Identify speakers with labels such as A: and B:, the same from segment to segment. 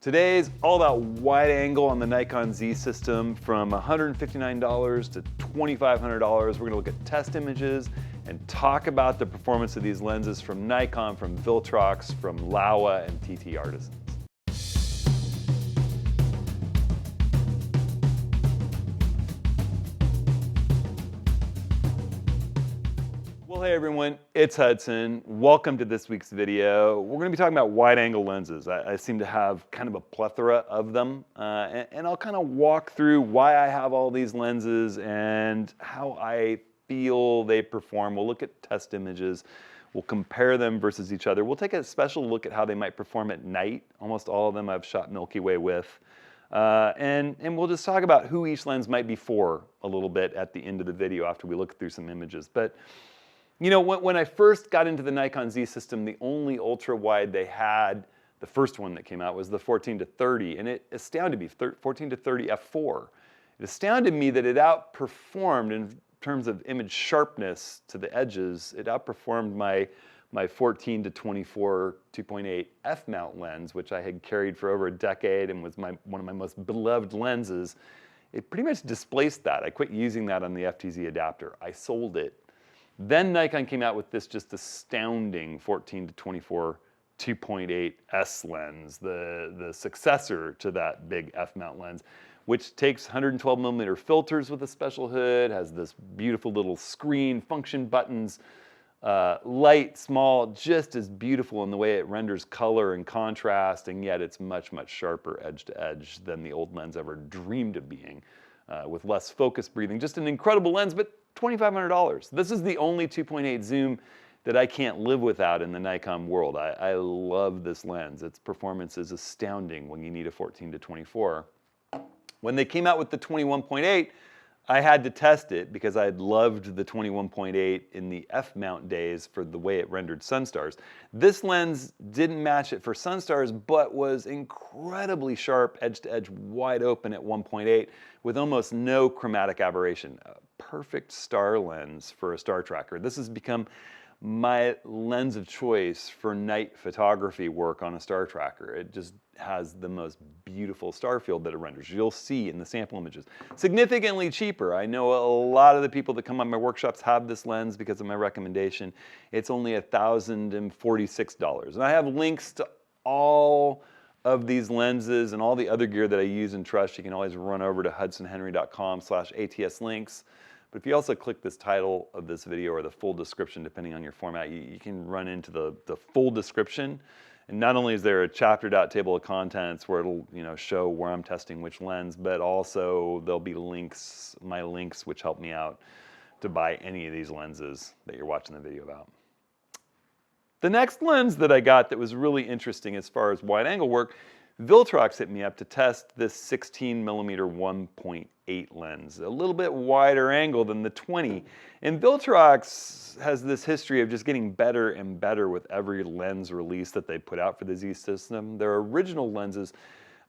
A: Today's all about wide angle on the Nikon Z system from $159 to $2,500. We're going to look at test images and talk about the performance of these lenses from Nikon, from Viltrox, from Laowa, and TT Artisan. Well, hey everyone, it's Hudson. Welcome to this week's video. We're going to be talking about wide-angle lenses. I seem to have kind of a plethora of them, and I'll kind of walk through why I have all these lenses and how I feel they perform. We'll look at test images. We'll compare them versus each other. We'll take a special look at how they might perform at night. Almost all of them I've shot Milky Way with. And we'll just talk about who each lens might be for a little bit at the end of the video after we look through some images. But you know, when I first got into the Nikon Z system, the only ultra wide they had, the first one that came out, was the 14 to 30, and it astounded me, 14 to 30 f4. It astounded me that it outperformed in terms of image sharpness to the edges. It outperformed my 14 to 24 2.8 f-mount lens, which I had carried for over a decade and was one of my most beloved lenses. It pretty much displaced that. I quit using that on the FTZ adapter. I sold it. Then Nikon came out with this just astounding 14 to 24 2.8 S lens, the successor to that big f-mount lens, which takes 112mm filters with a special hood, has this beautiful little screen, function buttons, light, small, just as beautiful in the way it renders color and contrast, and yet it's much, much sharper edge to edge than the old lens ever dreamed of being, with less focus breathing. Just an incredible lens, but $2,500. This is the only 2.8 zoom that I can't live without in the Nikon world. I love this lens. Its performance is astounding when you need a 14 to 24. When they came out with the 21.8, I had to test it because I had loved the 21.8 in the f-mount days for the way it rendered sunstars. This lens didn't match it for sunstars, but was incredibly sharp, edge-to-edge, wide open at 1.8 with almost no chromatic aberration. A perfect star lens for a star tracker. This has become my lens of choice for night photography work on a star tracker. It just has the most beautiful star field that it renders. You'll see in the sample images. Significantly cheaper. I know a lot of the people that come on my workshops have this lens because of my recommendation. It's only $1,046. And I have links to all of these lenses and all the other gear that I use and trust. You can always run over to hudsonhenry.com/ATS links. But if you also click this title of this video or the full description, depending on your format, you can run into the full description. And not only is there a chaptered out table of contents where it'll show where I'm testing which lens, but also there'll be links, my links, which help me out to buy any of these lenses that you're watching the video about. The next lens that I got that was really interesting as far as wide angle work, Viltrox hit me up to test this 16mm 1.8 lens, a little bit wider angle than the 20. And Viltrox has this history of just getting better and better with every lens release that they put out for the Z system. Their original lenses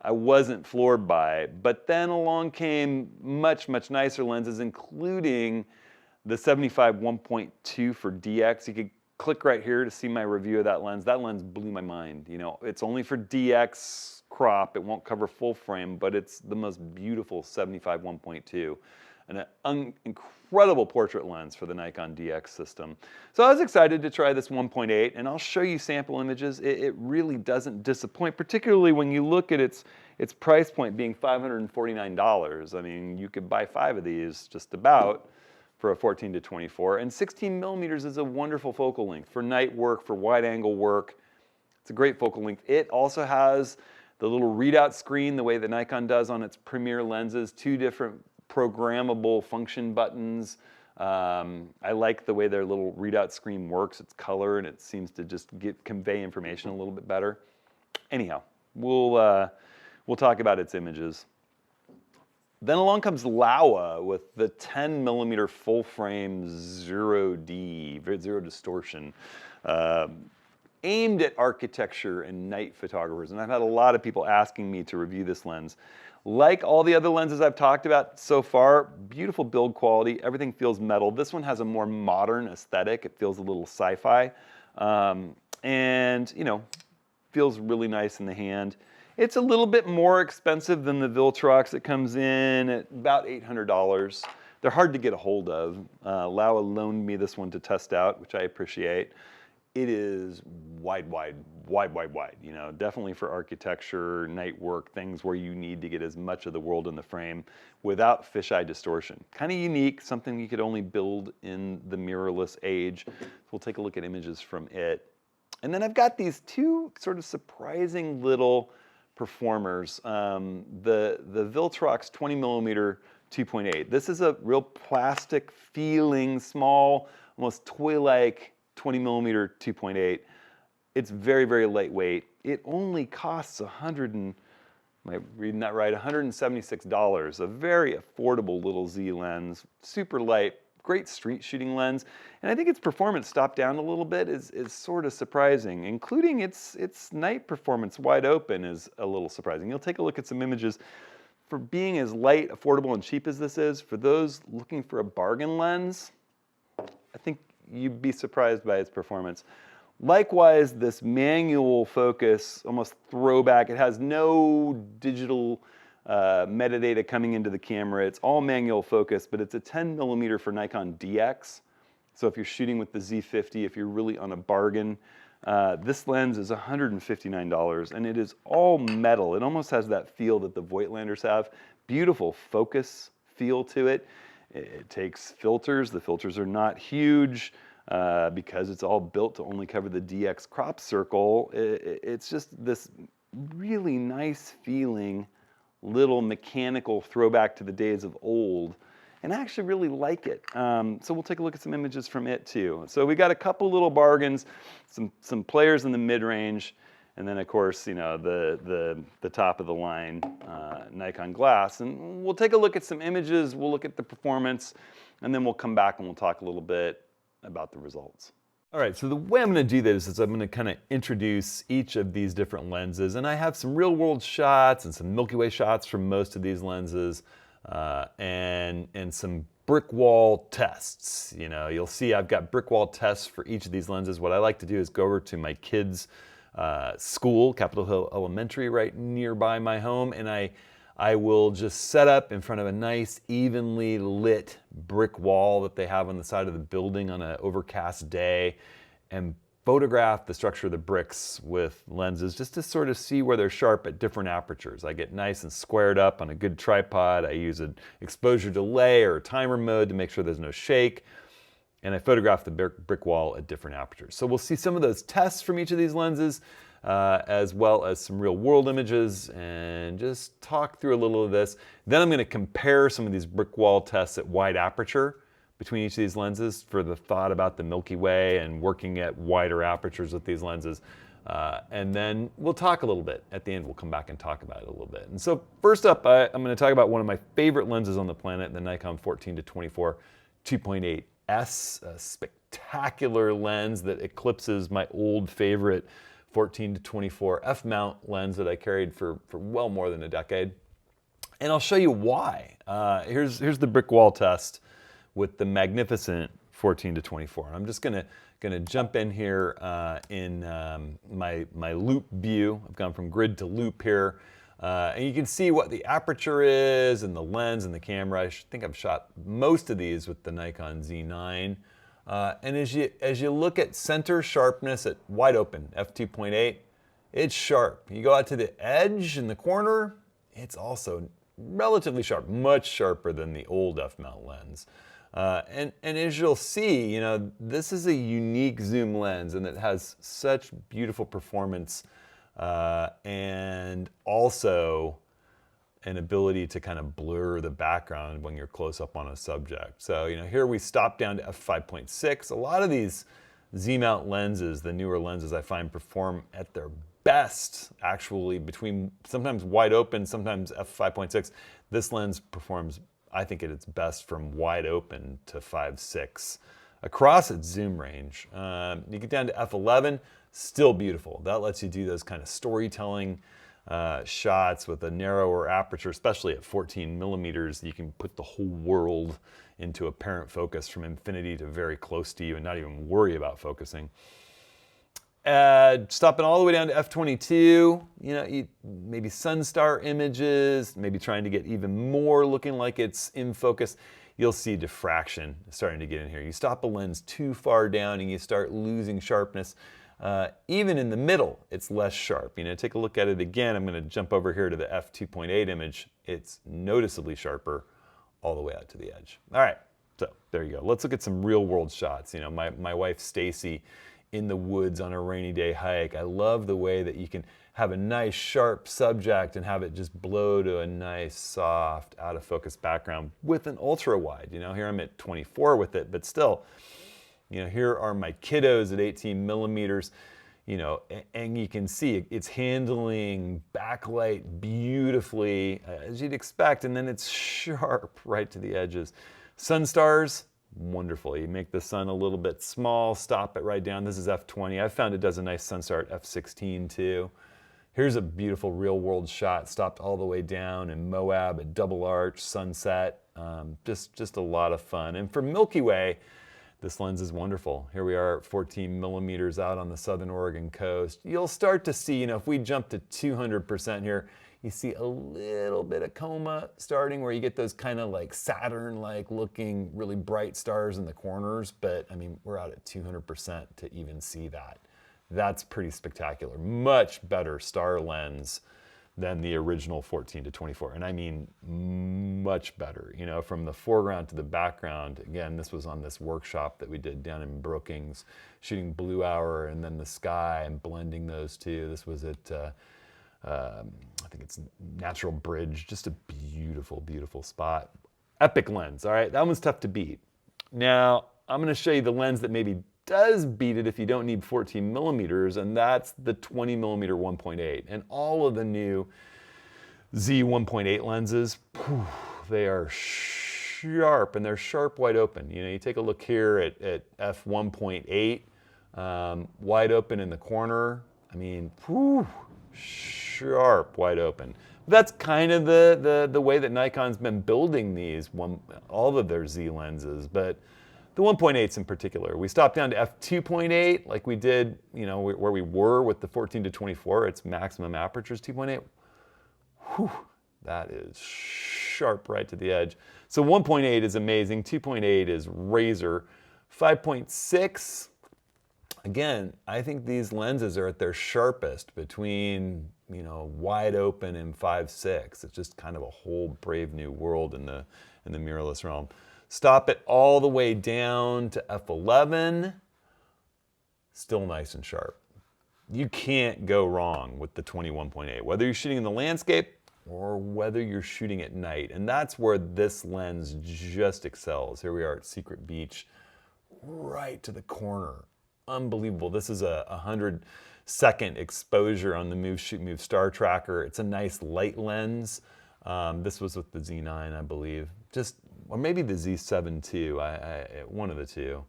A: I wasn't floored by, but then along came much, much nicer lenses, including the 75 1.2 for DX. You could click right here to see my review of that lens. That lens blew my mind. It's only for DX crop. It won't cover full frame, but it's the most beautiful 75 1.2 and an incredible portrait lens for the Nikon DX system. So I was excited to try this 1.8, and I'll show you sample images. It really doesn't disappoint, particularly when you look at its price point being $549. I mean, you could buy 5 of these just about for a 14 to 24, and 16mm is a wonderful focal length for night work, for wide angle work. It's a great focal length. It also has the little readout screen the way that Nikon does on its premier lenses, 2 different programmable function buttons. I like the way their little readout screen works. It's color and it seems to just convey information a little bit better. Anyhow, we'll talk about its images. Then along comes Laowa with the 10mm full frame 0D, zero distortion, aimed at architecture and night photographers. And I've had a lot of people asking me to review this lens. Like all the other lenses I've talked about so far, beautiful build quality, everything feels metal. This one has a more modern aesthetic. It feels a little sci-fi, and feels really nice in the hand. It's a little bit more expensive than the Viltrox. It comes in at about $800. They're hard to get a hold of. Laowa loaned me this one to test out, which I appreciate. It is wide, you know, definitely for architecture, night work, things where you need to get as much of the world in the frame without fisheye distortion. Kind of unique, something you could only build in the mirrorless age. We'll take a look at images from it. And then I've got these two sort of surprising little performers. The Viltrox 20mm 2.8. This is a real plastic feeling, small, almost toy-like 20mm 2.8. It's very, very lightweight. It only costs am I reading that right? $176. A very affordable little Z lens, super light, great street shooting lens. And I think its performance stopped down a little bit is sort of surprising, including its night performance wide open is a little surprising. You'll take a look at some images. For being as light, affordable, and cheap as this is, for those looking for a bargain lens, I think you'd be surprised by its performance. Likewise, this manual focus, almost throwback, it has no digital metadata coming into the camera. It's all manual focus, but it's a 10mm for Nikon DX. So if you're shooting with the Z50, if you're really on a bargain, this lens is $159, and it is all metal. It almost has that feel that the Voigtlanders have. Beautiful focus feel to it. It takes filters. The filters are not huge because it's all built to only cover the DX crop circle. It's just this really nice feeling little mechanical throwback to the days of old. And I actually really like it. So we'll take a look at some images from it too. So we got a couple little bargains, some players in the mid-range, and then of course, you know, the top of the line Nikon glass. And we'll take a look at some images, we'll look at the performance, and then we'll come back and we'll talk a little bit about the results. All right, so the way I'm going to do this is I'm going to kind of introduce each of these different lenses, and I have some real world shots and some Milky Way shots from most of these lenses. And some brick wall tests. You know, you'll see I've got brick wall tests for each of these lenses. What I like to do is go over to my kids' school, Capitol Hill Elementary, right nearby my home, and I will just set up in front of a nice, evenly lit brick wall that they have on the side of the building on an overcast day, and photograph the structure of the bricks with lenses just to sort of see where they're sharp at different apertures. I get nice and squared up on a good tripod. I use an exposure delay or timer mode to make sure there's no shake. And I photograph the brick wall at different apertures. So we'll see some of those tests from each of these lenses, as well as some real world images, and just talk through a little of this. Then I'm going to compare some of these brick wall tests at wide aperture between each of these lenses for the thought about the Milky Way and working at wider apertures with these lenses. And then we'll talk a little bit. At the end, we'll come back and talk about it a little bit. And so first up, I'm going to talk about one of my favorite lenses on the planet, the Nikon 14-24 2.8S, a spectacular lens that eclipses my old favorite 14-24 f-mount lens that I carried for well more than a decade. And I'll show you why. Here's the brick wall test with the magnificent 14-24. I'm just gonna jump in here in my loop view. I've gone from grid to loop here, and you can see what the aperture is and the lens and the camera. I think I've shot most of these with the Nikon Z9. And as you look at center sharpness at wide open f2.8, it's sharp. You go out to the edge in the corner, it's also relatively sharp, much sharper than the old f-mount lens. And as you'll see, you know, this is a unique zoom lens, and it has such beautiful performance and also an ability to kind of blur the background when you're close up on a subject. So, you know, here we stop down to f5.6. A lot of these Z-mount lenses, the newer lenses, I find perform at their best actually between sometimes wide open, sometimes f5.6. This lens performs, I think, at its best from wide open to 5.6 across its zoom range. You get down to f11, still beautiful. That lets you do those kind of storytelling shots with a narrower aperture, especially at 14mm. You can put the whole world into apparent focus from infinity to very close to you and not even worry about focusing. Stopping all the way down to f/22, you know, maybe Sunstar images, maybe trying to get even more looking like it's in focus. You'll see diffraction starting to get in here. You stop a lens too far down and you start losing sharpness. Even in the middle, it's less sharp. You know, take a look at it again. I'm going to jump over here to the f/2.8 image. It's noticeably sharper all the way out to the edge. All right, so there you go. Let's look at some real world shots. You know, my wife Stacy in the woods on a rainy day hike. I love the way that you can have a nice sharp subject and have it just blow to a nice soft out of focus background with an ultra wide. You know, here I'm at 24 with it, but still, you know, here are my kiddos at 18 millimeters, you know, and you can see it's handling backlight beautifully as you'd expect, and then it's sharp right to the edges. Sunstars, wonderful. You make the sun a little bit small, stop it right down. This is f/20. I found it does a nice Sunstar at f/16 too. Here's a beautiful real world shot, stopped all the way down in Moab at double arch, sunset. Just a lot of fun. And for Milky Way, this lens is wonderful. Here we are at 14 millimeters out on the southern Oregon coast. You'll start to see, you know, if we jump to 200% here, you see a little bit of coma starting where you get those kind of like Saturn-like looking really bright stars in the corners. But I mean, we're out at 200% to even see that. That's pretty spectacular. Much better star lens than the original 14 to 24. And I mean, much better, you know, from the foreground to the background. Again, this was on this workshop that we did down in Brookings, shooting Blue Hour and then the sky and blending those two. This was at, I think it's Natural Bridge, just a beautiful, beautiful spot. Epic lens, all right? That one's tough to beat. Now, I'm gonna show you the lens that maybe does beat it if you don't need 14 millimeters, and that's the 20 millimeter 1.8. And all of the new Z 1.8 lenses, they are sharp, and they're sharp wide open. You know, you take a look here at f 1.8, wide open in the corner. I mean, sharp wide open. That's kind of the way that Nikon's been building these, all of their Z lenses, but the 1.8s in particular. We stopped down to f2.8 like we did, you know, where we were with the 14 to 24. Its maximum aperture is 2.8. Whew, that is sharp right to the edge. So 1.8 is amazing. 2.8 is razor. 5.6, again, I think these lenses are at their sharpest between, you know, wide open and 5.6. It's just kind of a whole brave new world in the mirrorless realm. Stop it all the way down to f11, still nice and sharp. You can't go wrong with the 21.8, whether you're shooting in the landscape or whether you're shooting at night. And that's where this lens just excels. Here we are at Secret Beach, right to the corner. Unbelievable. This is a 100-second exposure on the Move Shoot Move Star Tracker. It's a nice light lens. This was with the Z9, I believe. Or maybe the Z7 too, one of the two.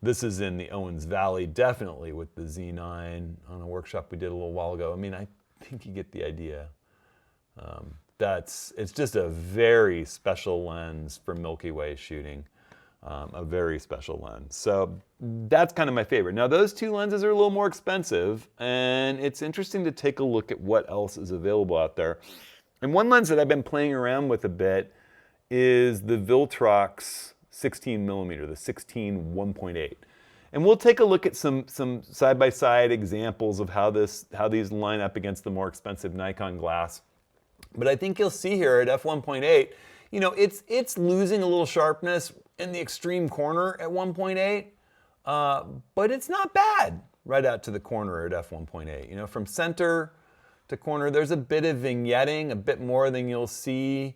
A: This is in the Owens Valley, definitely with the Z9 on a workshop we did a little while ago. I mean, I think you get the idea. It's just a very special lens for Milky Way shooting, a very special lens. So that's kind of my favorite. Now those two lenses are a little more expensive, and it's interesting to take a look at what else is available out there. And one lens that I've been playing around with a bit is the Viltrox 16 millimeter, the 16 1.8. And we'll take a look at some side-by-side examples of how these line up against the more expensive Nikon glass. But I think you'll see here at f1.8, you know, it's losing a little sharpness in the extreme corner at 1.8, but it's not bad right out to the corner at f1.8. You know, from center to corner, there's a bit of vignetting, a bit more than you'll see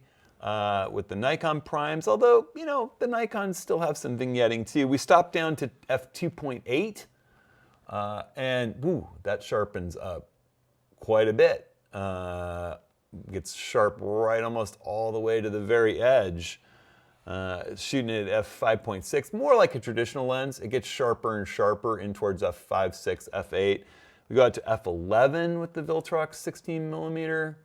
A: with the Nikon primes, although, you know, the Nikons still have some vignetting too. We stopped down to f2.8, and ooh, that sharpens up quite a bit. Gets sharp right almost all the way to the very edge. Shooting it at f5.6, more like a traditional lens. It gets sharper and sharper in towards f5, 6, f8. We go out to f11 with the Viltrox 16 millimeter.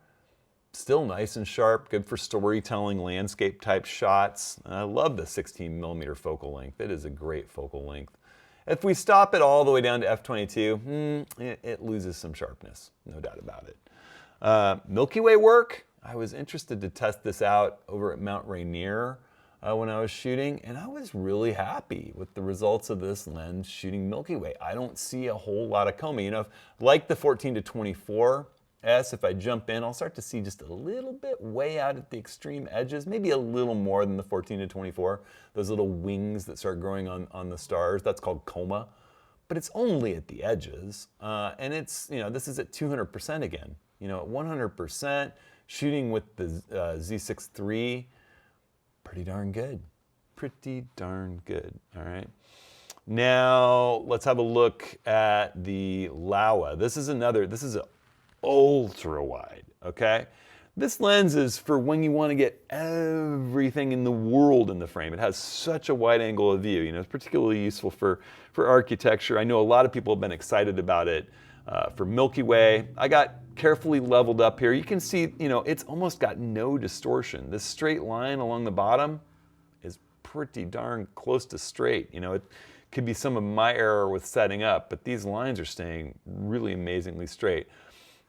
A: Still nice and sharp, good for storytelling, landscape type shots. I love the 16 millimeter focal length. It is a great focal length. If we stop it all the way down to f22, it loses some sharpness, no doubt about it. Milky Way work, I was interested to test this out over at Mount Rainier when I was shooting, and I was really happy with the results of this lens shooting Milky Way. I don't see a whole lot of coma. You know, like the 14 to 24 S, if I jump in, I'll start to see just a little bit way out at the extreme edges, maybe a little more than the 14 to 24, those little wings that start growing on the stars. That's called coma, but it's only at the edges, and it's, you know, this is at 200% again. You know, at 100%, shooting with the Z6 III, pretty darn good. Pretty darn good, all right? Now, let's have a look at the Laowa. This is an ultra wide, okay? This lens is for when you want to get everything in the world in the frame. It has such a wide angle of view. You know, it's particularly useful for architecture. I know a lot of people have been excited about it for Milky Way. I got carefully leveled up here. You can see, you know, it's almost got no distortion. This straight line along the bottom is pretty darn close to straight. You know, it could be some of my error with setting up, but these lines are staying really amazingly straight.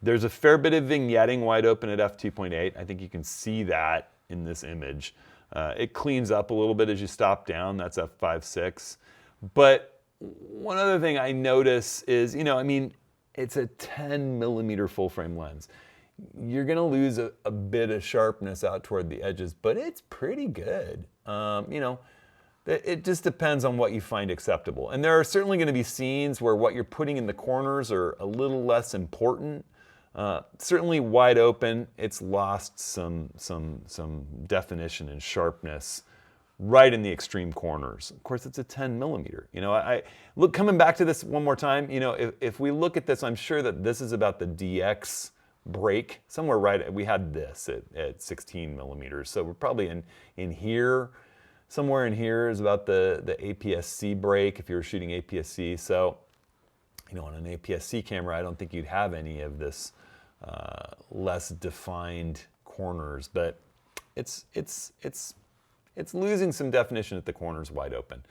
A: There's a fair bit of vignetting wide open at f2.8. I think you can see that in this image. It cleans up a little bit as you stop down. That's f5.6. But one other thing I notice is, you know, I mean, it's a 10 millimeter full frame lens. You're gonna lose a bit of sharpness out toward the edges, but it's pretty good. You know, it just depends on what you find acceptable. And there are certainly gonna be scenes where what you're putting in the corners are a little less important. Certainly wide open, it's lost some definition and sharpness right in the extreme corners. Of course, it's a 10 millimeter. You know, look, coming back to this one more time, you know, if we look at this, I'm sure that this is about the DX break, somewhere right, we had this at 16 millimeters. So we're probably in here, somewhere in here is about the APS-C break if you were shooting APS-C. So, you know, on an APS-C camera, I don't think you'd have any of this less defined corners, but it's losing some definition at the corners wide open.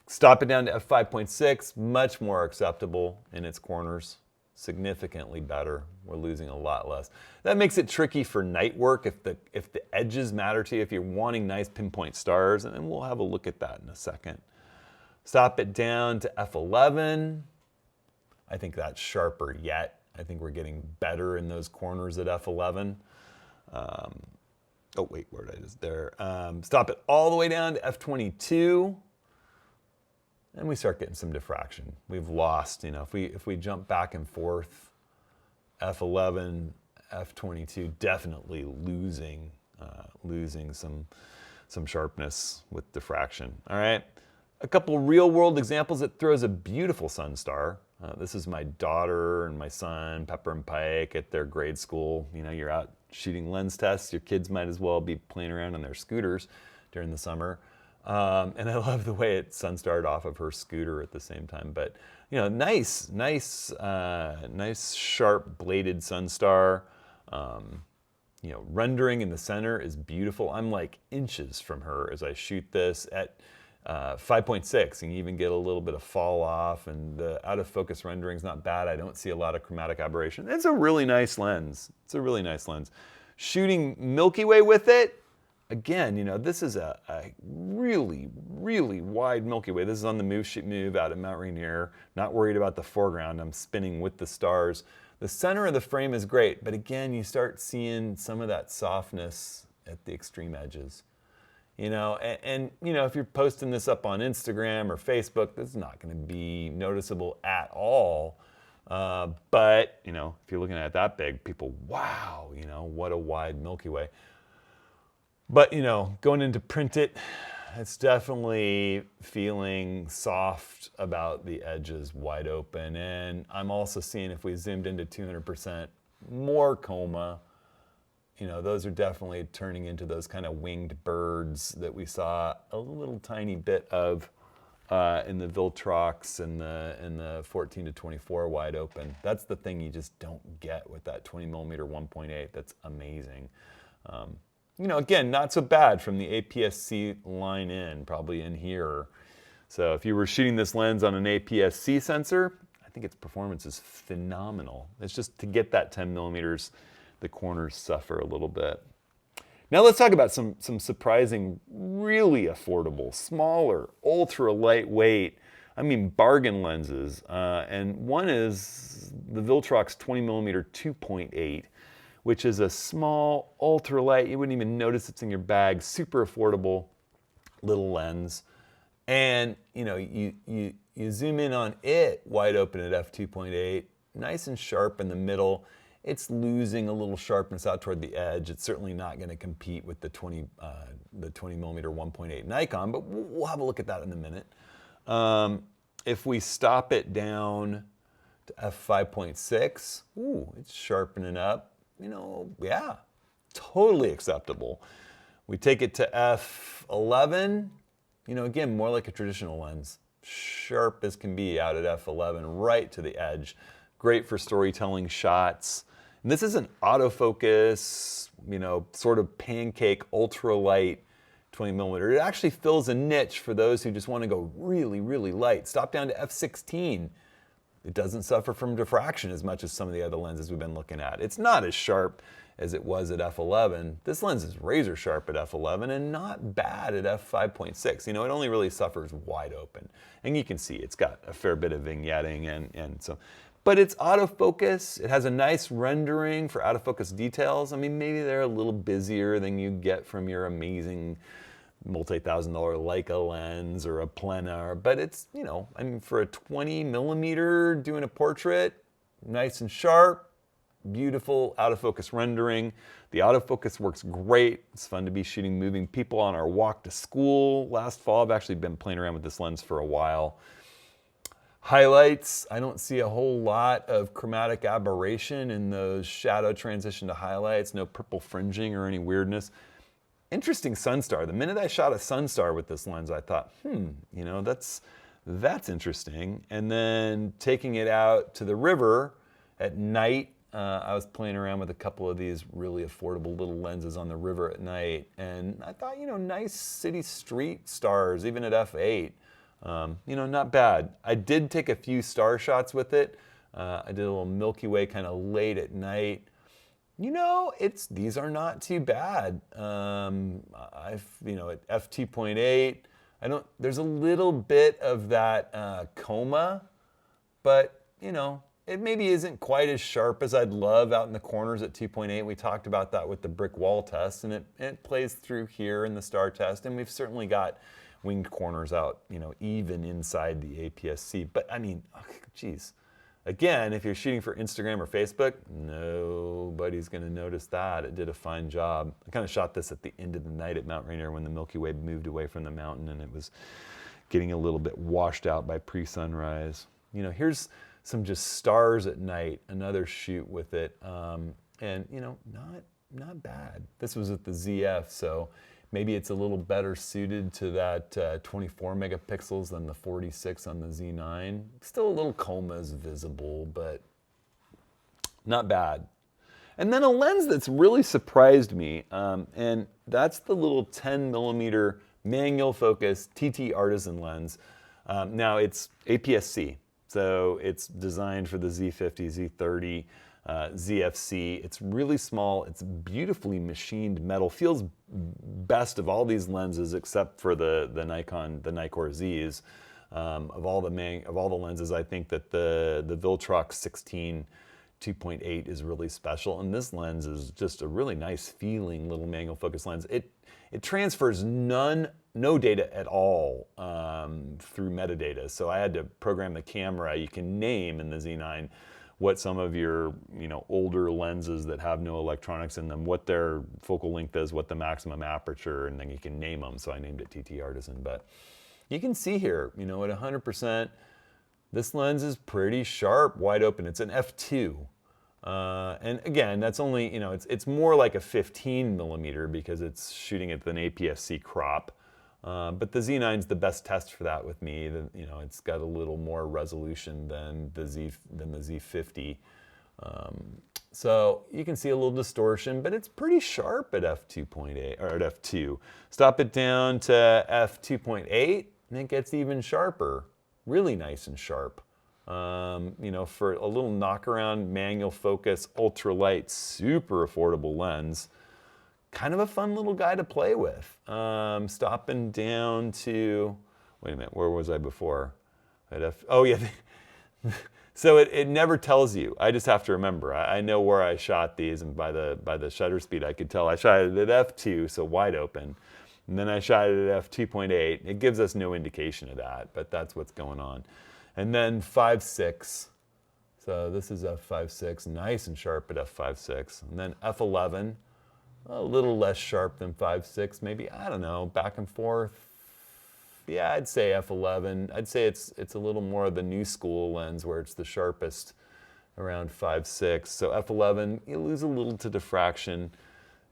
A: Stop it down to f5.6, much more acceptable in its corners, significantly better. We're losing a lot less. That makes it tricky for night work if the edges matter to you, if you're wanting nice pinpoint stars, and we'll have a look at that in a second. Stop it down to f11. I think that's sharper yet. I think we're getting better in those corners at f11. Oh wait, where did I just there? Stop it all the way down to f22, and we start getting some diffraction. We've lost, you know, if we jump back and forth, f11, f22, definitely losing some sharpness with diffraction. All right, a couple real world examples. It throws a beautiful sun star. This is my daughter and my son, Pepper and Pike, at their grade school. You know, you're out shooting lens tests. Your kids might as well be playing around on their scooters during the summer. And I love the way it sun-starred off of her scooter at the same time. But, you know, nice sharp bladed sun star. You know, rendering in the center is beautiful. I'm like inches from her as I shoot this at 5.6, and you even get a little bit of fall off, and the out of focus rendering is not bad. I don't see a lot of chromatic aberration. It's a really nice lens. It's a really nice lens. Shooting Milky Way with it, again, you know, this is a really, really wide Milky Way. This is on the move out at Mount Rainier. Not worried about the foreground. I'm spinning with the stars. The center of the frame is great, but again, you start seeing some of that softness at the extreme edges. You know, and you know, if you're posting this up on Instagram or Facebook, this is not going to be noticeable at all. But, you know, if you're looking at it that big, people, wow, you know, what a wide Milky Way. But, you know, going into print it, it's definitely feeling soft about the edges, wide open. And I'm also seeing, if we zoomed into 200%, more coma. You know, those are definitely turning into those kind of winged birds that we saw a little tiny bit of in the Viltrox and the 14 to 24 wide open. That's the thing you just don't get with that 20 millimeter 1.8. That's amazing. You know, again, not so bad from the APS-C line in, probably in here, So if you were shooting this lens on an APS-C sensor, I think its performance is phenomenal. It's just to get that 10 millimeters, the corners suffer a little bit. Now let's talk about some surprising, really affordable, smaller, ultra lightweight, I mean bargain lenses. And one is the Viltrox 20mm 2.8, which is a small, ultra light, you wouldn't even notice it's in your bag, super affordable little lens. And you know, you zoom in on it wide open at f2.8, nice and sharp in the middle. It's losing a little sharpness out toward the edge. It's certainly not going to compete with the 20mm 1.8 Nikon, but we'll have a look at that in a minute. If we stop it down to f5.6, ooh, it's sharpening up. You know, yeah, totally acceptable. We take it to f11, you know, again, more like a traditional lens. Sharp as can be out at f11, right to the edge. Great for storytelling shots. And this is an autofocus, you know, sort of pancake, ultralight 20mm. It actually fills a niche for those who just want to go really, really light. Stop down to f16. It doesn't suffer from diffraction as much as some of the other lenses we've been looking at. It's not as sharp as it was at f11. This lens is razor sharp at f11 and not bad at f5.6. You know, it only really suffers wide open. And you can see it's got a fair bit of vignetting and so. But it's autofocus. It has a nice rendering for autofocus details. I mean, maybe they're a little busier than you get from your amazing multi-$1,000 Leica lens or a Plena, but it's, you know, I mean, for a 20mm doing a portrait, nice and sharp, beautiful autofocus rendering. The autofocus works great. It's fun to be shooting moving people on our walk to school last fall. I've actually been playing around with this lens for a while. Highlights, I don't see a whole lot of chromatic aberration in those shadow transition to highlights, no purple fringing or any weirdness. Interesting sunstar. The minute I shot a sunstar with this lens, I thought, you know, that's interesting. And then taking it out to the river at night, I was playing around with a couple of these really affordable little lenses on the river at night. And I thought, you know, nice city street stars, even at f8. You know, not bad. I did take a few star shots with it. I did a little Milky Way kind of late at night. You know, these are not too bad. You know, at f2.8, there's a little bit of that coma, but you know, it maybe isn't quite as sharp as I'd love out in the corners at 2.8. We talked about that with the brick wall test, and it plays through here in the star test, and we've certainly got winged corners out, you know, even inside the APS-C. But I mean, geez. Again, if you're shooting for Instagram or Facebook, nobody's going to notice that. It did a fine job. I kind of shot this at the end of the night at Mount Rainier when the Milky Way moved away from the mountain and it was getting a little bit washed out by pre-sunrise. You know, here's some just stars at night, another shoot with it. And, you know, not bad. This was at the ZF, so maybe it's a little better suited to that 24 megapixels than the 46 on the Z9. Still a little coma is visible, but not bad. And then a lens that's really surprised me, and that's the little 10mm manual focus TT Artisan lens. Now it's APS-C, so it's designed for the Z50, Z30, ZFC. It's really small. It's beautifully machined metal. Feels best of all these lenses except for the Nikon, the Nikkor Zs. Of all the lenses, I think that the Viltrox 16 2.8 is really special, and this lens is just a really nice feeling little manual focus lens. It transfers no data at all through metadata. So I had to program the camera. You can name in the Z9 what some of your, you know, older lenses that have no electronics in them, what their focal length is, what the maximum aperture, and then you can name them. So I named it TT Artisan. But you can see here, you know, at 100%, this lens is pretty sharp, wide open. It's an f2. And again, that's only, you know, it's more like a 15mm because it's shooting at an APS-C crop. But the Z9's the best test for that with me. You know, it's got a little more resolution than the Z50. So you can see a little distortion, but it's pretty sharp at f2.8 or at f2. Stop it down to f2.8. and it gets even sharper, really nice and sharp. You know, for a little knock around manual focus, ultralight, super affordable lens, kind of a fun little guy to play with. Stopping down to, wait a minute, where was I before? Oh yeah, so it never tells you. I just have to remember. I know where I shot these, and by the shutter speed I could tell I shot it at f2, so wide open. And then I shot it at f2.8. It gives us no indication of that, but that's what's going on. And then 5.6. So this is f5.6, nice and sharp at f5.6. And then f11, a little less sharp than 5.6, maybe, I don't know, back and forth. Yeah, I'd say f11. I'd say it's a little more of the new school lens where it's the sharpest around 5.6. So f11, you lose a little to diffraction.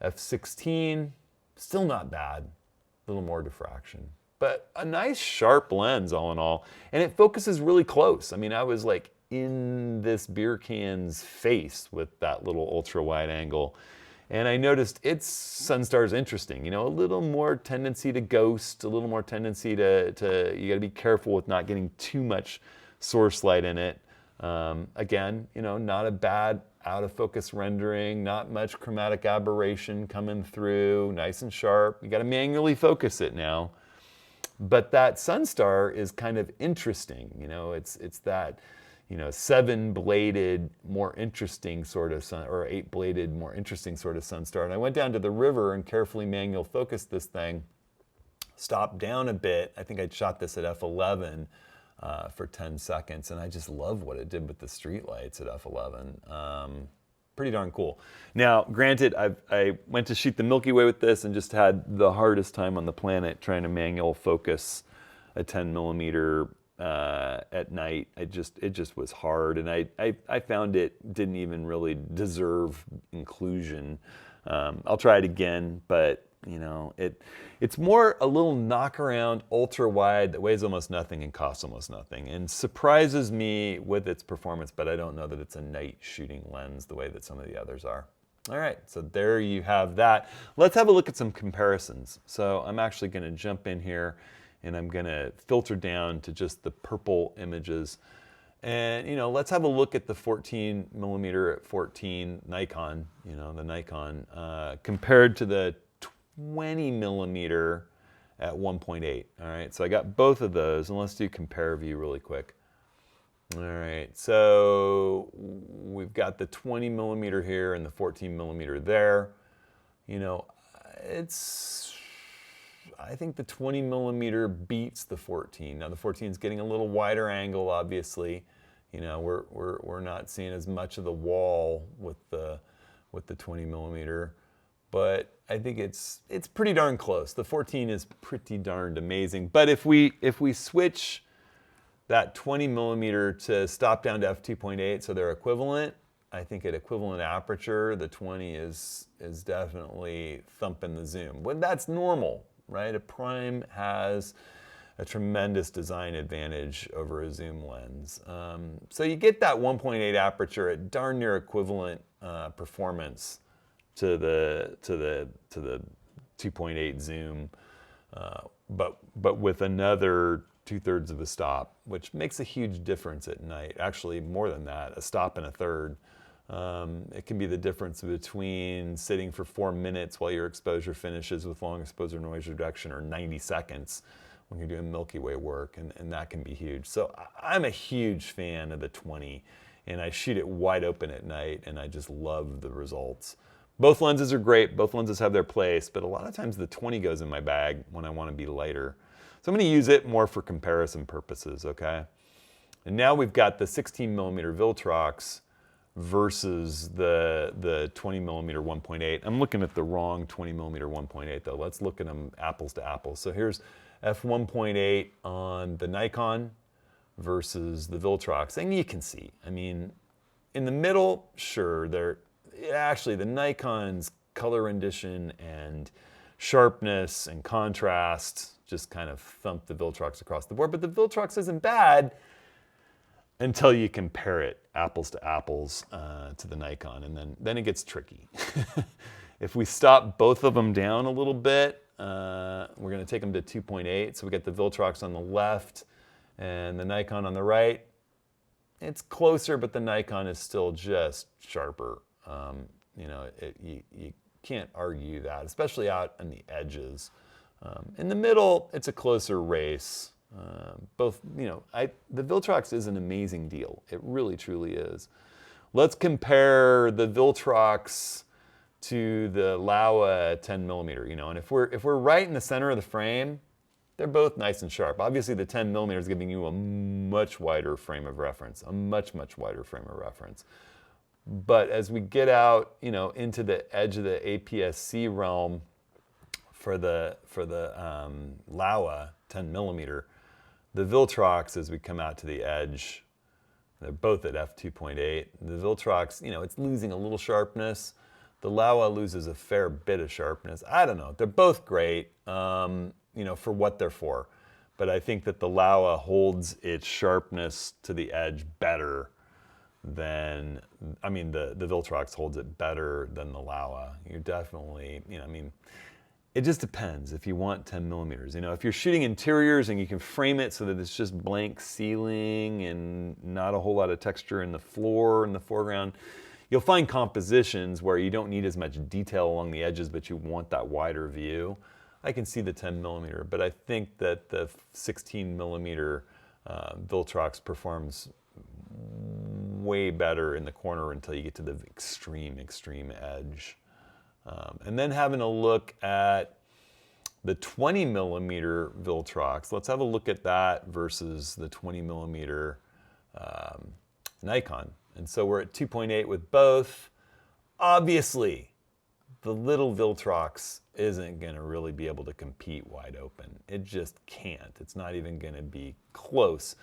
A: f16, still not bad, a little more diffraction. But a nice sharp lens all in all. And it focuses really close. I mean, I was like in this beer can's face with that little ultra wide angle. And I noticed its Sunstar's interesting, you know, a little more tendency to ghost, a little more tendency to you gotta be careful with not getting too much source light in it. Again, you know, not a bad out of focus rendering, not much chromatic aberration coming through, nice and sharp. You gotta manually focus it now. But that Sunstar is kind of interesting, you know, it's that, you know, 7-bladed, more interesting sort of sun, or 8-bladed, more interesting sort of Sunstar. And I went down to the river and carefully manual focused this thing, stopped down a bit. I think I shot this at f11 for 10 seconds, and I just love what it did with the street lights at f11. Pretty darn cool. Now, granted, I went to shoot the Milky Way with this and just had the hardest time on the planet trying to manual focus a 10mm at night. It just was hard, and I found it didn't even really deserve inclusion. I'll try it again, but you know, it's more a little knock around, ultra wide that weighs almost nothing and costs almost nothing, and surprises me with its performance, but I don't know that it's a night shooting lens the way that some of the others are. All right, so there you have that. Let's have a look at some comparisons. So I'm actually going to jump in here and I'm going to filter down to just the purple images. And, you know, let's have a look at the 14mm at 14 Nikon, you know, the Nikon, compared to the 20mm at 1.8. All right, so I got both of those, and let's do compare view really quick. All right, so we've got the 20mm here and the 14mm there. You know, I think the 20mm beats the 14. Now the 14 is getting a little wider angle, obviously. You know, we're not seeing as much of the wall with the 20mm, but I think it's pretty darn close. The 14 is pretty darned amazing. But if we switch that 20mm to stop down to f2.8, so they're equivalent, I think at equivalent aperture, the 20 is definitely thumping the zoom. Well, that's normal, right? A prime has a tremendous design advantage over a zoom lens. So you get that 1.8 aperture at darn near equivalent performance to the 2.8 zoom, but with another 2/3 of a stop, which makes a huge difference at night. Actually, more than that, a stop and a third. It can be the difference between sitting for 4 minutes while your exposure finishes with long exposure noise reduction, or 90 seconds when you're doing Milky Way work, and that can be huge. So I'm a huge fan of the 20, and I shoot it wide open at night, and I just love the results. Both lenses are great, both lenses have their place, but a lot of times the 20 goes in my bag when I want to be lighter. So I'm going to use it more for comparison purposes, okay? And now we've got the 16mm Viltrox versus the 20mm 1.8. I'm looking at the wrong 20mm 1.8 though. Let's look at them apples to apples. So here's f1.8 on the Nikon versus the Viltrox. And you can see, I mean, in the middle, sure, actually the Nikon's color rendition and sharpness and contrast just kind of thumped the Viltrox across the board. But the Viltrox isn't bad until you compare it apples to apples to the Nikon, and then it gets tricky. If we stop both of them down a little bit, We're going to take them to 2.8. So we got the Viltrox on the left and the Nikon on the right. It's closer, but the Nikon is still just sharper. You know, you can't argue that, especially out on the edges. In the middle, it's a closer race. Both, you know, the Viltrox is an amazing deal. It really, truly is. Let's compare the Viltrox to the Laowa 10mm, you know, and if we're right in the center of the frame, they're both nice and sharp. Obviously, the 10mm is giving you a much wider frame of reference, a much wider frame of reference. But as we get out, you know, into the edge of the APS-C realm for the Laowa 10mm, the Viltrox, as we come out to the edge, they're both at f2.8. The Viltrox, you know, it's losing a little sharpness. The Laowa loses a fair bit of sharpness. I don't know. They're both great, you know, for what they're for. But I think that the Laowa holds its sharpness to the edge better than, I mean, the Viltrox holds it better than the Laowa. You're definitely, you know, I mean, it just depends if you want 10mm. You know, if you're shooting interiors and you can frame it so that it's just blank ceiling and not a whole lot of texture in the floor, in the foreground, you'll find compositions where you don't need as much detail along the edges, but you want that wider view. I can see the 10mm, but I think that the 16mm Viltrox performs way better in the corner until you get to the extreme edge. And then having a look at the 20mm Viltrox, let's have a look at that versus the 20mm Nikon. And so we're at 2.8 with both. Obviously, the little Viltrox isn't going to really be able to compete wide open. It just can't. It's not even going to be close.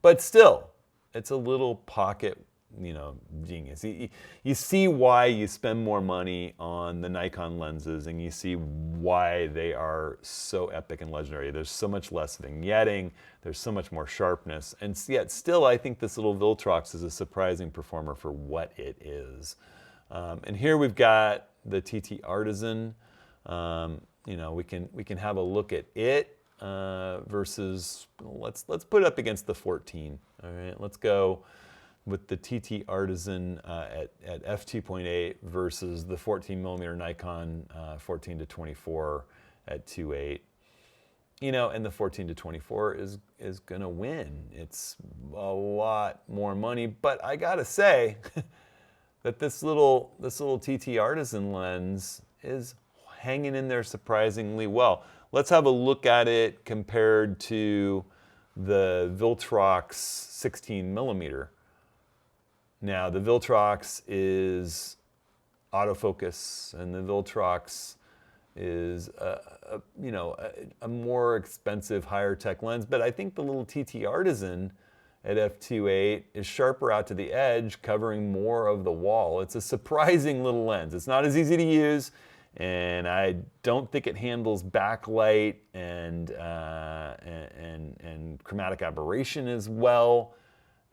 A: But still, it's a little pocket, you know, genius. You see why you spend more money on the Nikon lenses, and you see why they are so epic and legendary. There's so much less vignetting, there's so much more sharpness, and yet still I think this little Viltrox is a surprising performer for what it is. And here we've got the TT Artisan. You know, we can have a look at it versus, let's put it up against the 14. All right, let's go with the TT Artisan at f2.8 versus the 14mm Nikon 14-24 at 2.8. You know, and the 14-24 is gonna win. It's a lot more money, but I gotta say that this little TT Artisan lens is hanging in there surprisingly well. Let's have a look at it compared to the Viltrox 16mm. Now, the Viltrox is autofocus, and the Viltrox is you know, a more expensive, higher tech lens. But I think the little TT Artisan at f2.8 is sharper out to the edge, covering more of the wall. It's a surprising little lens. It's not as easy to use, and I don't think it handles backlight and chromatic aberration as well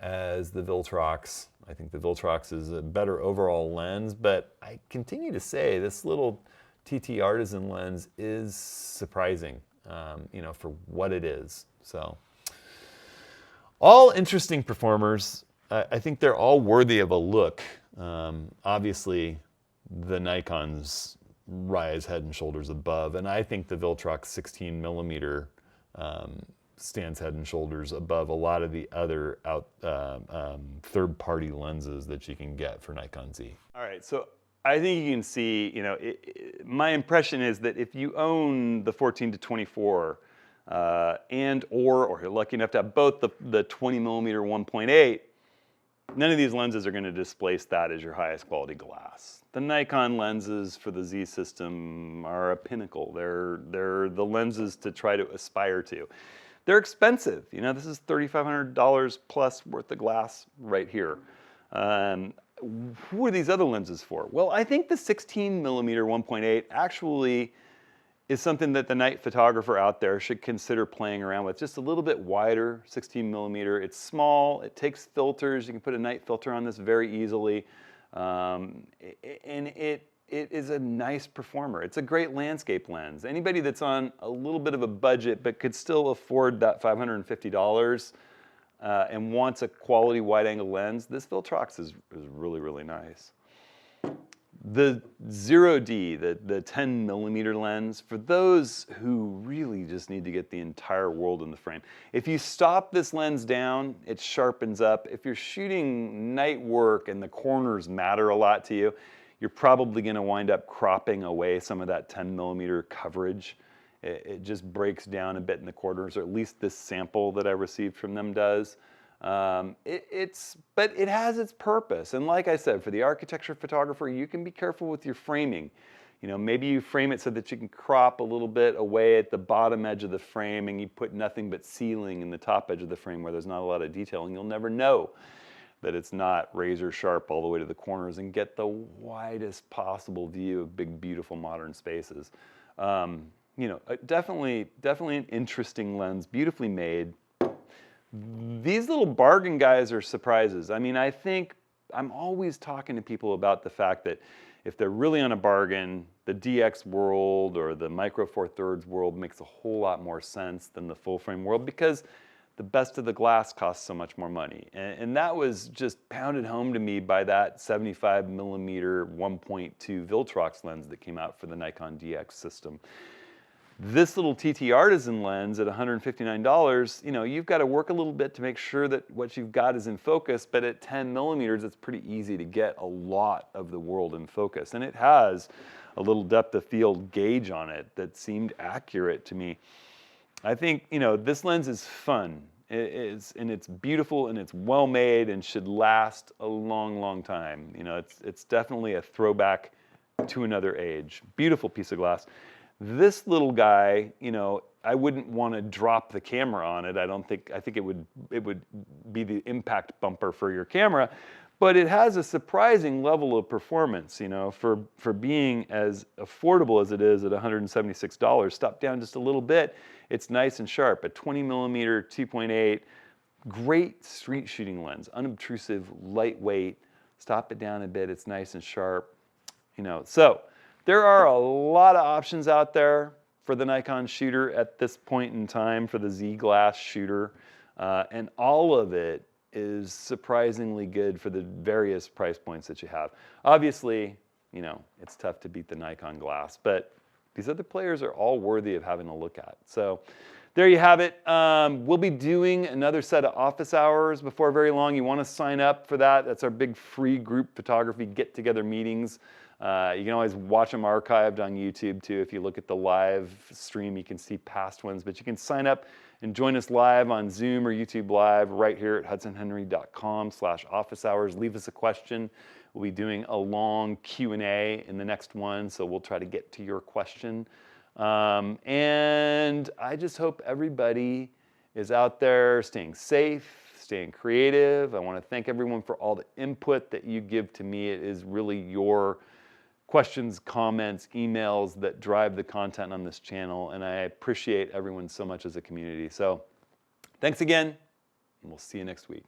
A: as the Viltrox. I think the Viltrox is a better overall lens, but I continue to say this little TT Artisan lens is surprising, you know, for what it is. So, all interesting performers. I think they're all worthy of a look. Obviously, the Nikons rise head and shoulders above, and I think the Viltrox 16mm stands head and shoulders above a lot of the other third-party lenses that you can get for Nikon Z.
B: All right, so I think you can see, you know, my impression is that if you own the 14-24 or you're lucky enough to have both the 20mm 1.8, none of these lenses are going to displace that as your highest quality glass. The Nikon lenses for the Z system are a pinnacle. They're the lenses to try to aspire to. They're expensive. You know, this is $3,500 plus worth of glass right here. Who are these other lenses for? Well, I think the 16mm 1.8 actually is something that the night photographer out there should consider playing around with. Just a little bit wider 16mm. It's small, it takes filters. You can put a night filter on this very easily. And it is a nice performer. It's a great landscape lens. Anybody that's on a little bit of a budget but could still afford that $550 and wants a quality wide-angle lens, this Viltrox is really, really nice. The 0D, the 10 millimeter lens, for those who really just need to get the entire world in the frame. If you stop this lens down, it sharpens up. If you're shooting night work and the corners matter a lot to you, you're probably going to wind up cropping away some of that 10 millimeter coverage. It just breaks down a bit in the corners, or at least this sample that I received from them does. But it has its purpose. And like I said, for the architecture photographer, you can be careful with your framing. You know, maybe you frame it so that you can crop a little bit away at the bottom edge of the frame and you put nothing but ceiling in the top edge of the frame where there's not a lot of detail, and you'll never know that it's not razor sharp all the way to the corners and get the widest possible view of big, beautiful modern spaces. You know, definitely an interesting lens, beautifully made. These little bargain guys are surprises. I mean, I think I'm always talking to people about the fact that if they're really on a bargain, the DX world or the Micro Four Thirds world makes a whole lot more sense than the full frame world, because the best of the glass costs so much more money. And that was just pounded home to me by that 75 millimeter 1.2 Viltrox lens that came out for the Nikon DX system. This little TT Artisan lens at $159, you know, you've got to work a little bit to make sure that what you've got is in focus, but at 10 millimeters, it's pretty easy to get a lot of the world in focus. And it has a little depth of field gauge on it that seemed accurate to me. I think, you know, this lens is fun. And it's beautiful and it's well made and should last a long, long time. You know, it's definitely a throwback to another age. Beautiful piece of glass. This little guy, you know, I wouldn't want to drop the camera on it. I think it would be the impact bumper for your camera, but it has a surprising level of performance, you know, for being as affordable as it is at $176. Stop down just a little bit. It's nice and sharp. A 20 millimeter 2.8, great street shooting lens, unobtrusive, lightweight. Stop it down a bit. It's nice and sharp, you know. So there are a lot of options out there for the Nikon shooter at this point in time, for the Z glass shooter, and all of it is surprisingly good for the various price points that you have. Obviously, you know, it's tough to beat the Nikon glass, but these other players are all worthy of having a look at. So there you have it. We'll be doing another set of office hours before very long. You want to sign up for that. That's our big free group photography get-together meetings. You can always watch them archived on YouTube too. If you look at the live stream, you can see past ones, but you can sign up and join us live on Zoom or YouTube Live right here at hudsonhenry.com/office hours. Leave us a question. We'll be doing a long Q&A in the next one, so we'll try to get to your question. And I just hope everybody is out there staying safe, staying creative. I want to thank everyone for all the input that you give to me. It is really your questions, comments, emails that drive the content on this channel, and I appreciate everyone so much as a community. So thanks again, and we'll see you next week.